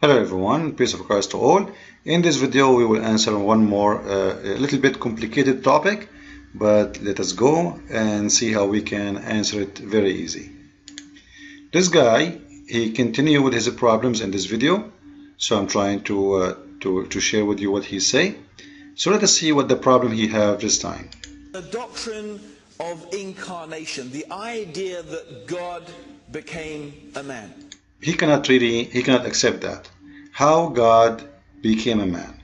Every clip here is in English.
Hello everyone, peace of Christ to all. In this video we will answer one more a little bit complicated topic, but let us go and see how we can answer it very easy. This guy, he continued with his problems in this video, so I'm trying to share with you what he say. So let us see what the problem he have this time. The doctrine of incarnation, the idea that God became a man. He cannot accept that. How God became a man.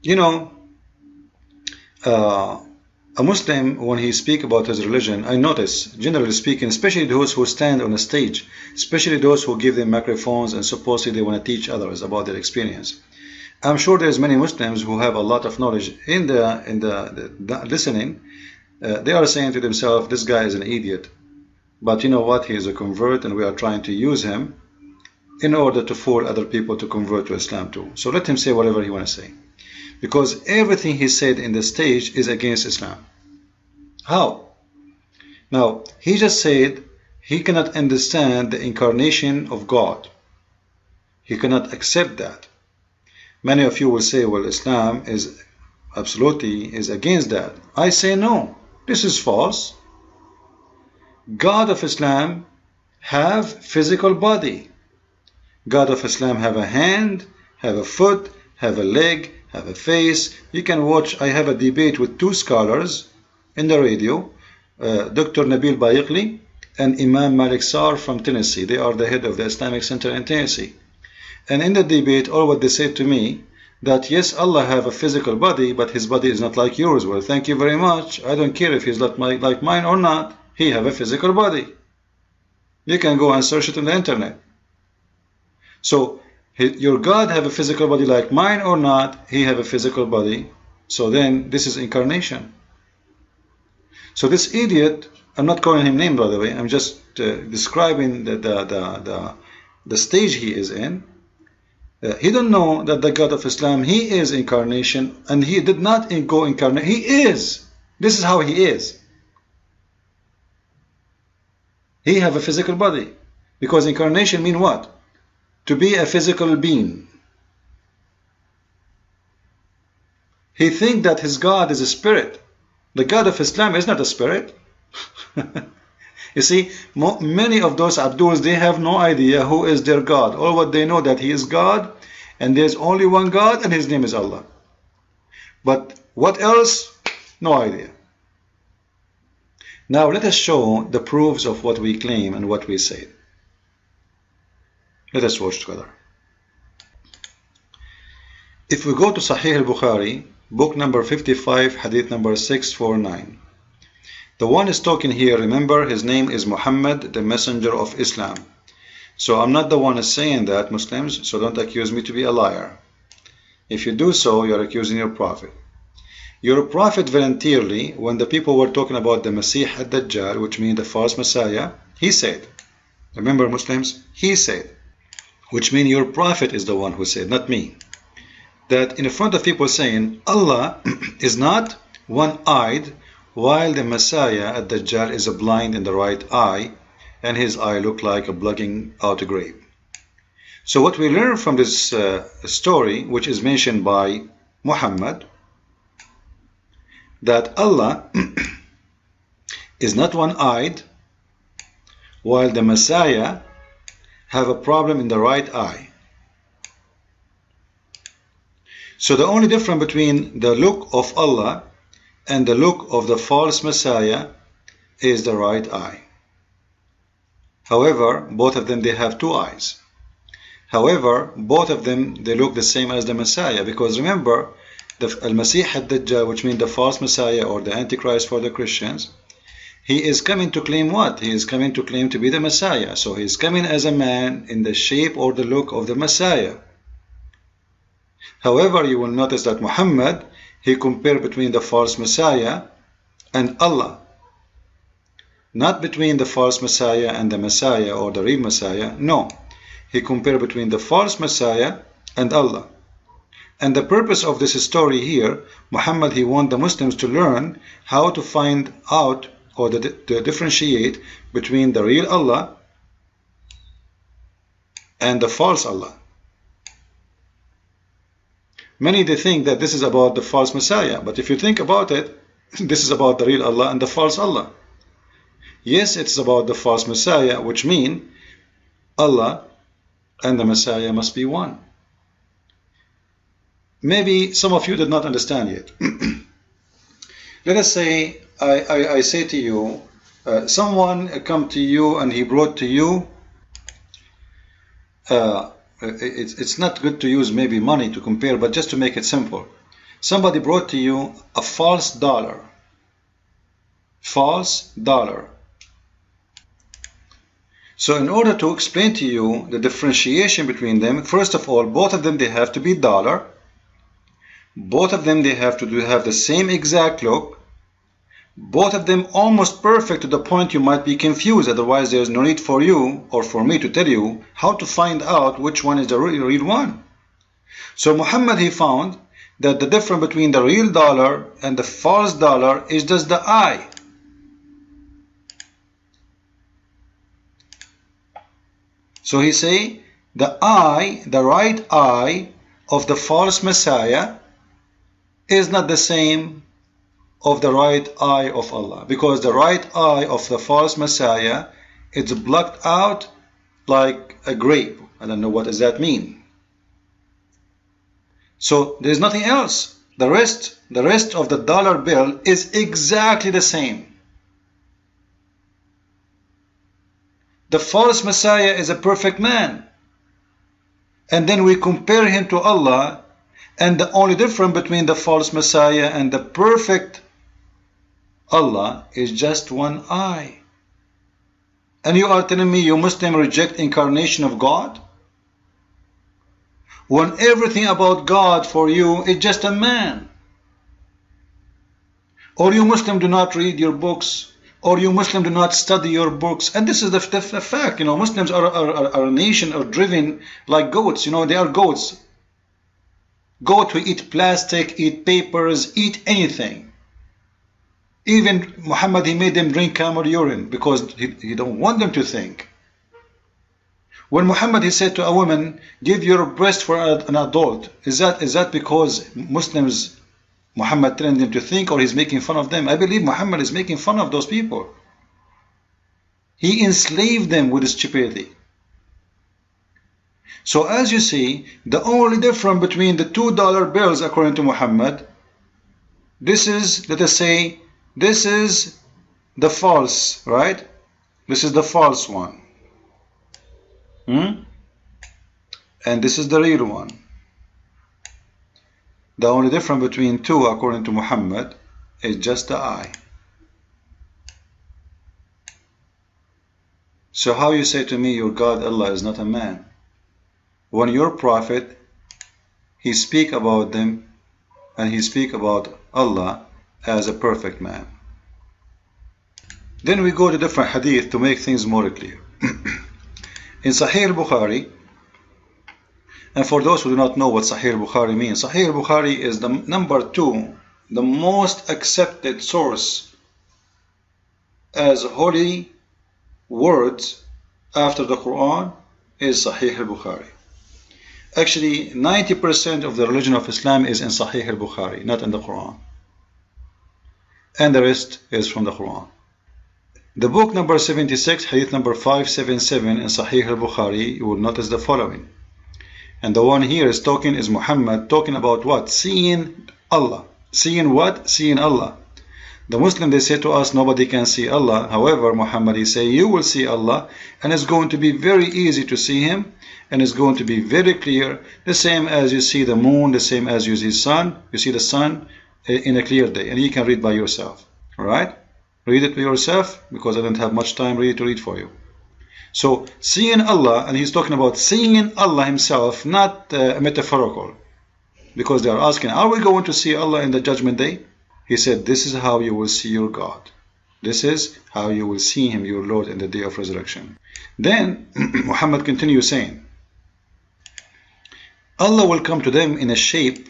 You know, a Muslim, when he speak about his religion, I notice, generally speaking, especially those who stand on a stage, especially those who give them microphones and supposedly they want to teach others about their experience. I'm sure there's many Muslims who have a lot of knowledge in the listening. They are saying to themselves, this guy is an idiot. But you know what? He is a convert and we are trying to use him in order to fool other people to convert to Islam too. So let him say whatever he wants to say. Because everything he said in the stage is against Islam. How? Now, he just said he cannot understand the incarnation of God. He cannot accept that. Many of you will say, well, Islam is absolutely against that. I say no, this is false. God of Islam have physical body. God of Islam have a hand, have a foot, have a leg, have a face. You can watch, I have a debate with two scholars in the radio, Dr. Nabil Bayiqli and Imam Malik Sar from Tennessee. They are the head of the Islamic Center in Tennessee. And in the debate, all what they said to me, that yes, Allah have a physical body, but his body is not like yours. Well, thank you very much. I don't care if he's not like mine or not. He have a physical body. You can go and search it on the internet. So, your God have a physical body like mine or not, he have a physical body. So then, this is incarnation. So this idiot, I'm not calling him name by the way, I'm just describing the stage he is in. He don't know that the God of Islam, he is incarnation, and he did not go incarnate. He is. This is how he is. He have a physical body. Because incarnation mean what? To be a physical being. He think that his God is a spirit. The God of Islam is not a spirit. You see, many of those Abduls, they have no idea who is their God. All what they know that he is God, and there's only one God, and his name is Allah. But what else? No idea. Now let us show the proofs of what we claim and what we say. Let us watch together. If we go to Sahih al-Bukhari, book number 55, hadith number 649. The one is talking here, remember, his name is Muhammad, the messenger of Islam. So I'm not the one saying that, Muslims, so don't accuse me to be a liar. If you do so, you're accusing your prophet. Your prophet voluntarily, when the people were talking about the Masih ad-Dajjal, which means the false Messiah, he said, remember Muslims, he said, which means your prophet is the one who said, not me, that in front of people saying, Allah is not one-eyed, while the Messiah ad-Dajjal is blind in the right eye, and his eye looked like a plugging out a grape. So what we learn from this story, which is mentioned by Muhammad, that Allah is not one-eyed, while the Messiah have a problem in the right eye. So the only difference between the look of Allah and the look of the false Messiah is the right eye. However, both of them, they have two eyes. However, both of them, they look the same as the Messiah, because remember, the Al-Masih ad-Dajjal, which means the false Messiah or the Antichrist for the Christians, he is coming to claim what? He is coming to claim to be the Messiah. So he is coming as a man in the shape or the look of the Messiah. However, you will notice that Muhammad, he compared between the false Messiah and Allah. Not between the false Messiah and the Messiah or the real Messiah. No. He compared between the false Messiah and Allah. And the purpose of this story here, Muhammad, he want the Muslims to learn how to find out or to differentiate between the real Allah and the false Allah. Many they think that this is about the false Messiah, but if you think about it, this is about the real Allah and the false Allah. Yes, it's about the false Messiah, which means Allah and the Messiah must be one. Maybe some of you did not understand yet. Let us say I say to you, someone come to you and he brought to you, it's not good to use maybe money to compare, but just to make it simple. Somebody brought to you a false dollar. False dollar. So in order to explain to you the differentiation between them, first of all, both of them, they have to be dollar. Both of them, they have to have the same exact look. Both of them almost perfect to the point you might be confused. Otherwise, there is no need for you or for me to tell you how to find out which one is the real one. So Muhammad, he found that the difference between the real dollar and the false dollar is just the eye. So he say the eye, the right eye of the false Messiah is not the same of the right eye of Allah, because the right eye of the false Messiah, it's blocked out like a grape. I don't know what does that mean. So there's nothing else. The rest of the dollar bill is exactly the same. The false Messiah is a perfect man, and then we compare him to Allah, and the only difference between the false Messiah and the perfect Allah is just one eye. And you are telling me you Muslim reject incarnation of God? When everything about God for you is just a man. Or you Muslim do not read your books, or you Muslim do not study your books. And this is the fact, you know, Muslims are a nation are driven like goats, you know, they are goats. Goat who eat plastic, eat papers, eat anything. Even Muhammad, he made them drink camel urine because he don't want them to think. When Muhammad, he said to a woman, give your breast for an adult, is that because Muslims, Muhammad telling them to think, or he's making fun of them? I believe Muhammad is making fun of those people. He enslaved them with his stupidity. So as you see, the only difference between the $2 bills according to Muhammad, this is, let us say, this is the false, right? This is the false one. And this is the real one. The only difference between two according to Muhammad is just the eye. So how you say to me your God Allah is not a man, when your prophet, he speak about them and he speak about Allah as a perfect man? Then we go to different hadith to make things more clear. In Sahih al-Bukhari, and for those who do not know what Sahih al-Bukhari means, Sahih al-Bukhari is the number 2, the most accepted source as holy words after the Quran is Sahih al-Bukhari. Actually, 90% of the religion of Islam is in Sahih al-Bukhari, not in the Quran. And the rest is from the Quran. The book number 76, hadith number 577 in Sahih al-Bukhari, you will notice the following. And the one here is Muhammad talking about what? Seeing Allah. Seeing what? Seeing Allah. The Muslim, they say to us, nobody can see Allah. However, Muhammad, he say, you will see Allah, and it's going to be very easy to see Him, and it's going to be very clear, the same as you see the moon, the same as you see sun. You see the sun in a clear day, and you can read by yourself. Alright? Read it by yourself, because I don't have much time really to read for you. So, seeing Allah, and he's talking about seeing Allah Himself, not metaphorical. Because they are asking, are we going to see Allah in the judgment day? He said, this is how you will see your God. This is how you will see Him, your Lord, in the day of resurrection. Then, Muhammad continues saying, Allah will come to them in a shape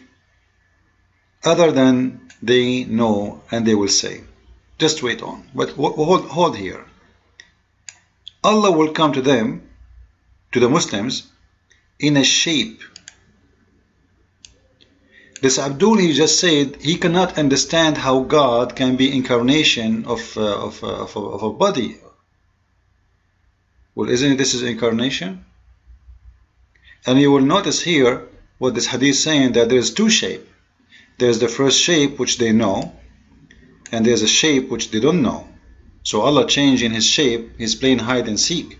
other than they know, and they will say. Just wait on. But hold here. Allah will come to them, to the Muslims, in a shape. This Abdul, he just said he cannot understand how God can be incarnation of a body. Well, isn't this is incarnation? And you will notice here what this hadith is saying, that there is two shapes. There's the first shape which they know, and there's a shape which they don't know. So Allah changing his shape, he's playing hide and seek.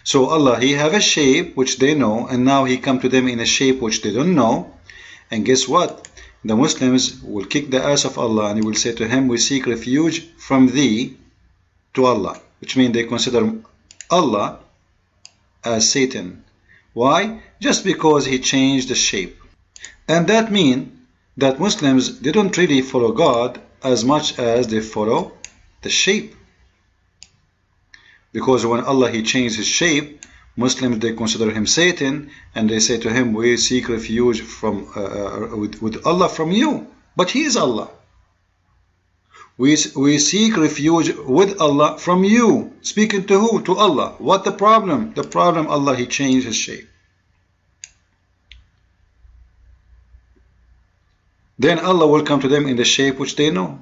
So Allah, he have a shape which they know, and now he come to them in a shape which they don't know. And guess what? The Muslims will kick the ass of Allah, and he will say to him, we seek refuge from thee to Allah, which means they consider Allah as Satan. Why? Just because he changed the shape. And that means that Muslims, they don't really follow God as much as they follow the shape. Because when Allah, he changed his shape, Muslims, they consider him Satan, and they say to him, we seek refuge from with Allah from you. But he is Allah. We seek refuge with Allah from you. Speaking to who? To Allah. What the problem? The problem, Allah, he changed his shape. Then Allah will come to them in the shape which they know.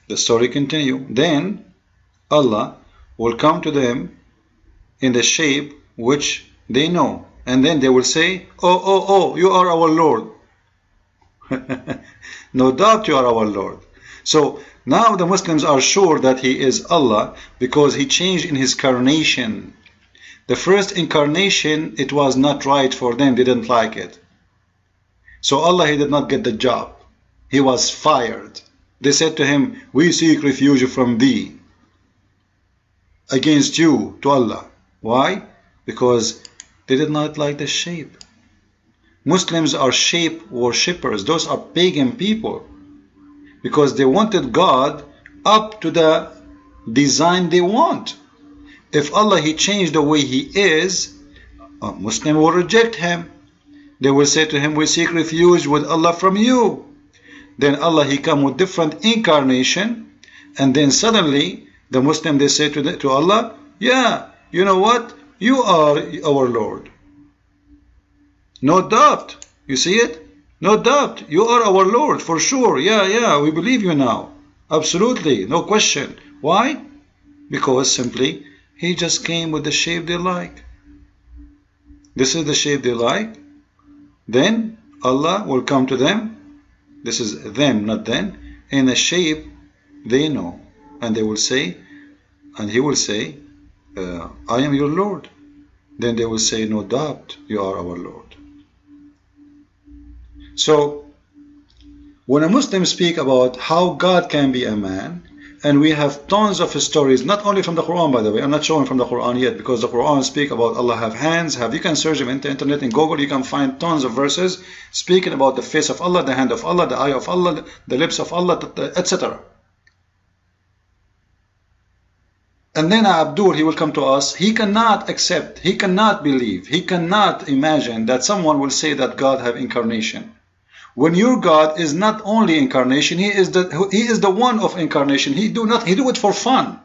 The story continue. Then Allah will come to them in the shape which they know. And then they will say, oh, you are our Lord. No doubt you are our Lord. So now the Muslims are sure that he is Allah because he changed in his incarnation. The first incarnation, it was not right for them. They didn't like it. So Allah, he did not get the job. He was fired. They said to him, we seek refuge from thee, against you, to Allah. Why? Because they did not like the shape. Muslims are shape worshippers. Those are pagan people. Because they wanted God up to the design they want. If Allah, he changed the way he is, a Muslim will reject him. They will say to him, we seek refuge with Allah from you. Then Allah, he come with different incarnation, and then suddenly the Muslim, they say to Allah, yeah, you know what? You are our Lord. No doubt. You see it? No doubt. You are our Lord for sure. Yeah, we believe you now. Absolutely. No question. Why? Because simply he just came with the shape they like. This is the shape they like. Then Allah will come to them. This is them, not them, in a shape they know. And they will say, and he will say, I am your Lord. Then they will say, no doubt you are our Lord. So when a Muslim speak about how God can be a man, and we have tons of stories, not only from the Quran, by the way. I'm not showing from the Quran yet, because the Quran speak about Allah have hands. You can search them in the internet, in Google. You can find tons of verses speaking about the face of Allah, the hand of Allah, the eye of Allah, the lips of Allah, etc. And then Abdul, he will come to us. He cannot accept, he cannot believe, he cannot imagine that someone will say that God have incarnation. When your God is not only incarnation, he is the one of incarnation. He do it for fun.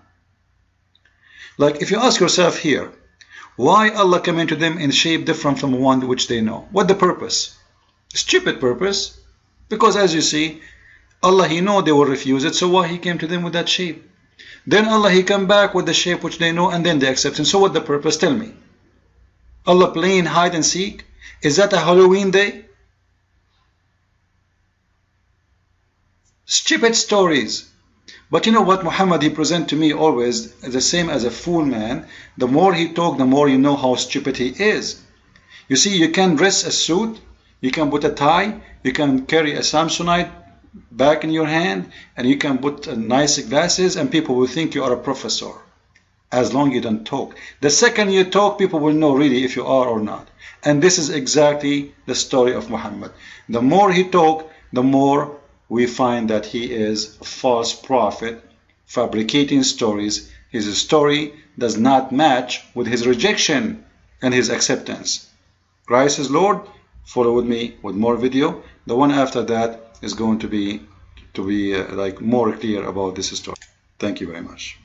Like if you ask yourself here, why Allah came into them in shape different from one which they know? What the purpose? Stupid purpose. Because as you see, Allah, he know they will refuse it, so why he came to them with that shape? Then Allah, he come back with the shape which they know, and then they accept him. So what the purpose? Tell me. Allah playing hide and seek? Is that a Halloween day? Stupid stories. But you know what Muhammad, he present to me always the same as a fool man. The more he talk, the more you know how stupid he is. You see, you can dress a suit, you can put a tie, you can carry a Samsonite bag in your hand, and you can put nice glasses, and people will think you are a professor, as long as you don't talk. The second you talk, people will know really if you are or not. And this is exactly the story of Muhammad. The more he talk, the more we find that he is a false prophet, fabricating stories. His story does not match with his rejection and his acceptance. Christ is Lord. Follow with me with more video. The one after that is going to be like more clear about this story. Thank you very much.